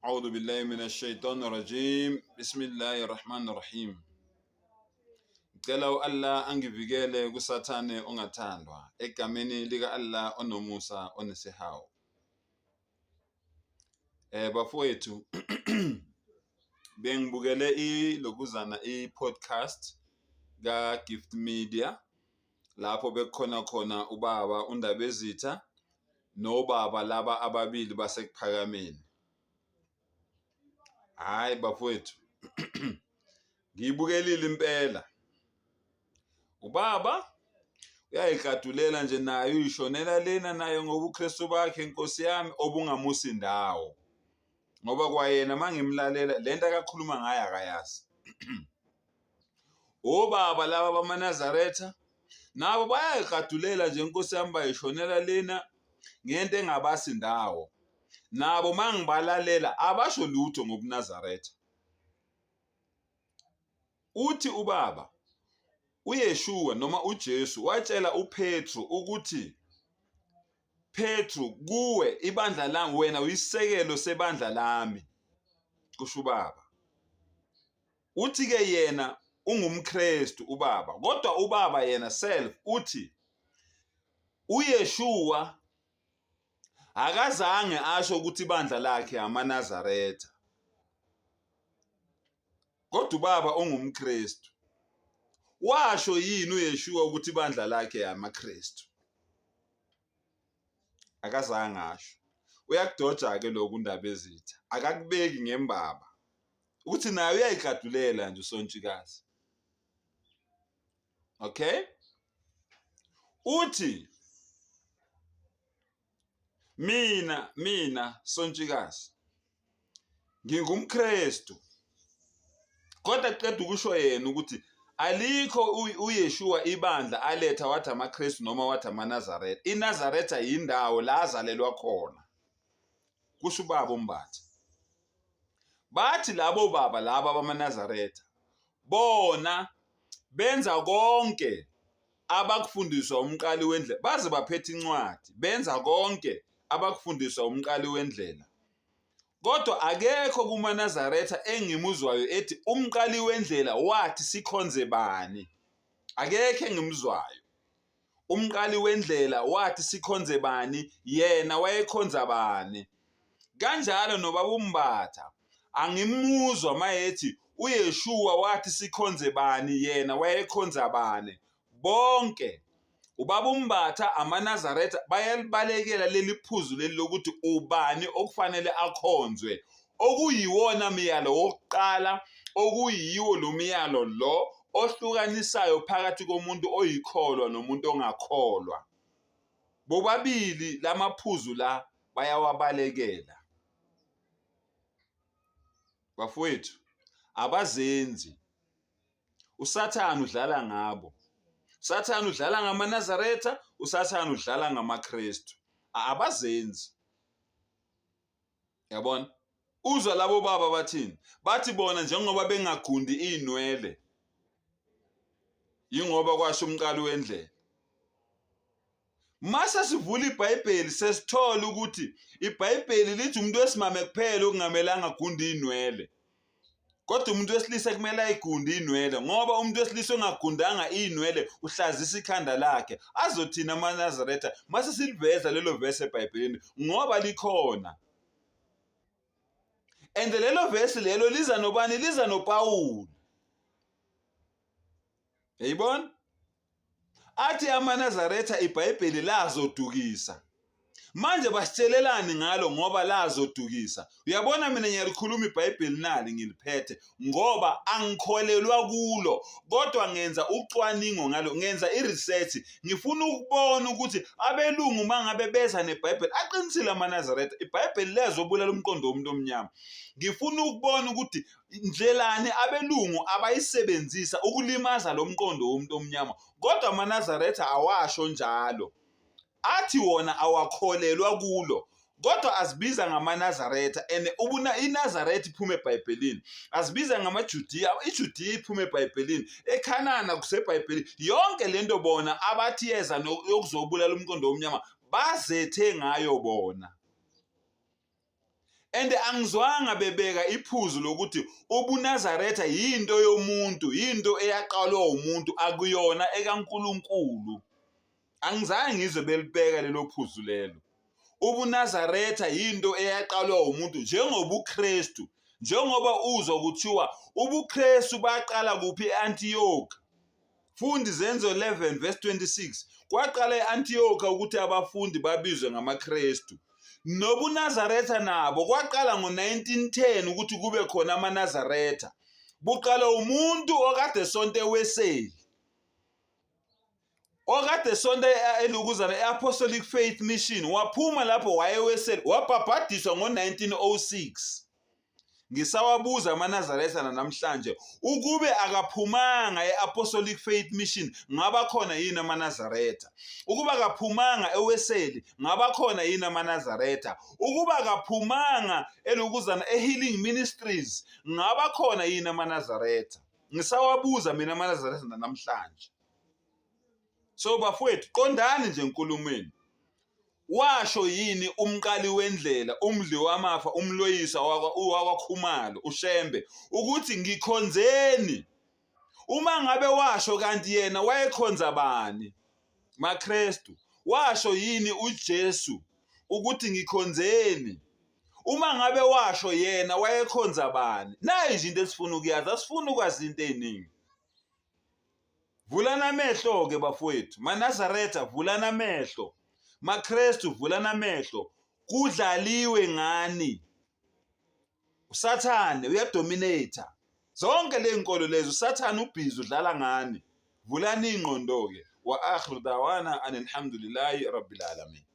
أعوذ بالله من الشيطان الرجيم بسم الله الرحمن الرحيم. Ngicela u-Allah angivikele kusathane ongathandwa egameni lika Allah onomusa onesihawu. Bafowethu bengibukele lokuzana i-podcast ka Gift Media lapho bekukhona khona ubaba uNdabezitha nobaba laba ababili basekuphakameni. Hayi bafowethu ngiyibukelile impela. Ubaba uyayihladulela nje nayo uyishonela lena nayo ngoba uKristu bakhe Nkosi yami obungamusi ndawo. Ngoba kwayena mangimlalela lento akakhuluma ngayo akayazi. Obaba laba bamaNazaretha nabo bayayihladulela nje Nkosi yami bayishonela lena ngento engabasi ndawo. Nabo mangibalalela abasho lutho ngobuNazaretha. Uthi ubaba uYeshua noma uJesu watshela uPetru ukuthi Petru kuwe ibandla lami wena uyisekelo sebandla lami kusho ubaba. Uthi ke yena ungumKristu ubaba kodwa ubaba yena self uthi uYeshua akazange asho ukuthi ibandla lakhe amaNazaretha. Kodwa ubaba ungumKristu. Washo yini uYeshua ukuthi ibandla lakhe amaKristu? Akazange asho. Uyakudoja ke lokhu uNdabezitha. Akakubeki ngembaba. Uthi naye uyayihladulela nje usontshikazi. Okay? Uthi mina sontshikazi ngingumKristu. Kodwa qeda ukusho yena ukuthi alikho uYeshua ibandla aletha wathi amaKristu noma wathi amaNazaretha. INazaretha yindawo la azalelwa khona. Kusho ubaba uMbatha. Bathi labo baba laba bamaNazaretha bona benza konke abakufundiswa umqali wendlela. Baze baphethe incwadi. Benza konke abakufundiswa umqali wendlela. Kodwa akekho kumaNazaretha engimuzwayo ethi umqali wendlela wathi sikhonze bani. Akekho engimuzwayo. Umqali wendlela wathi sikhonze bani, yena wayekhonza bani. Kanjalo nobaba uMbatha angimuzwa mayethi uYeshua wathi sikhonze bani, yena wayekhonza bani. Bonke ubaba uMbatha amaNazaretha bayalibalekela leli phuzu leli lokuthi ubani okufanele akhonzwe, okuyiwona miyalo wokuqala, okuyiwo lo miyalo lo ohlukanisayo phakathi komuntu oyikholwa nomuntu ongakholwa. Bobabili lamaphuzu la bayawabalekela. Bafowethu abazenzi. uSathane udlala ngabo. uSathane udlala ngamaNazaretha, uSathane udlala ngamaKristu. Abazenzi. Yabona? Uzwa labo baba bathini? Bathi bona njengoba bengagundi inwele yingoba kwasho umqali wendlela. Mase sivula iBhayibheli sesithola ukuthi iBhayibheli lithi umuntu wesimame kuphela okungamelanga agunde inwele. Kodwa umuntu wesilisa kumele ayigunde inwele ngoba umuntu wesilisa ongagundanga inwele uhlazisa ikhanda lakhe. Azothina amaNazaretha mase siliveza lelo verse eBhayibhelini ngoba likhona. And lelo verse lelo liza nobani? Liza noPawulu. Yayibona? Athi amaNazaretha iBhayibheli lazodukisa. Manje basitshelelani ngalo ngoba lazodukisa. Uyabona mina ngiyalikhuluma iBhayibheli nali ngiliphethe ngoba angikholelwa kulo kodwa ngenza ucwaningo ngalo, ngenza iresearch. Ngifuna ukubona ukuthi abelungu mangabe beza neBhayibheli aqinisile amaNazaretha iBhayibheli lezobulala umqondo womuntu omnyama. Ngifuna ukubona ukuthi indlelani abelungu abayisebenzisa ukulimaza lo mqondo womuntu omnyama. Kodwa amaNazaretha awasho njalo. Athi wona awakholelwa kulo kodwa azibiza ngamaNazaretha and iNazaretha iphuma eBhayibhelini. Azibiza ngamaJudiya, iJudiya iphuma eBhayibhelini, eKhanana kuseBhayibhelini. Yonke lento bona abathi yeza yokuzobulala umqondo omnyama bazethe ngayo bona. and angizwanga bebeka iphuzu lokuthi ubuNazaretha yinto yomuntu, yinto eyaqalwa umuntu akuyona ekaNkulunkulu. Angizange ngizwe belibeka lelo phuzu lelo. UbuNazaretha yinto eyaqalwa umuntu njengoba uKristu, njengoba uzwa kuthiwa ubuKristu baqala kuphi eAntioch. Fundi Zenzo 11 verse 26. Kwaqala eAntioch ukuthi abafundi babizwe ngamaKristu. NobuNazaretha nabo kwaqala ngo-1910 ukuthi kube khona amaNazaretha. Buqala umuntu okade sonke weseli. Okade sonke elukuzana eApostolic Faith Mission waphuma lapho wayeweseli wabhabhadiswa ngo-1906. Ngisawabuza amaNazaretha namhlanje ukube akaphumanga eApostolic Faith Mission ngaba khona yini amaNazaretha. Ukuba akaphumanga eweseli ngaba khona yini amaNazaretha. Ukuba akaphumanga elukuzana eHealing Ministries ngaba khona yini amaNazaretha. Ngisawabuza mina amaNazaretha namhlanje. So bafowethu qondani nje enkulumweni. Washo yini umqali wendlela, umdli wamafa, umloyisa wakwaKhumalo, uShembe ukuthi ngikhonzeni? Uma ngabe washo kanti yena wayekhonza bani? MaKristu. Washo yini uJesu ukuthi ngikhonzeni? Uma ngabe washo yena wayekhonza bani? Nayi izinto esifuna ukuyazi, asifuna ukwazi into eziningi. Vulana amehlo ke bafowethu. MaNazaretha vulana amehlo. MaKristu vulana amehlo. Kudlaliwe ngani? uSathane uyadominate. Zonke le nkolo lezo uSathane ubhizi udlala ngani? Vulani ingqondo ke. Wa akhiru dawana alhamdulillahi rabbil alamin.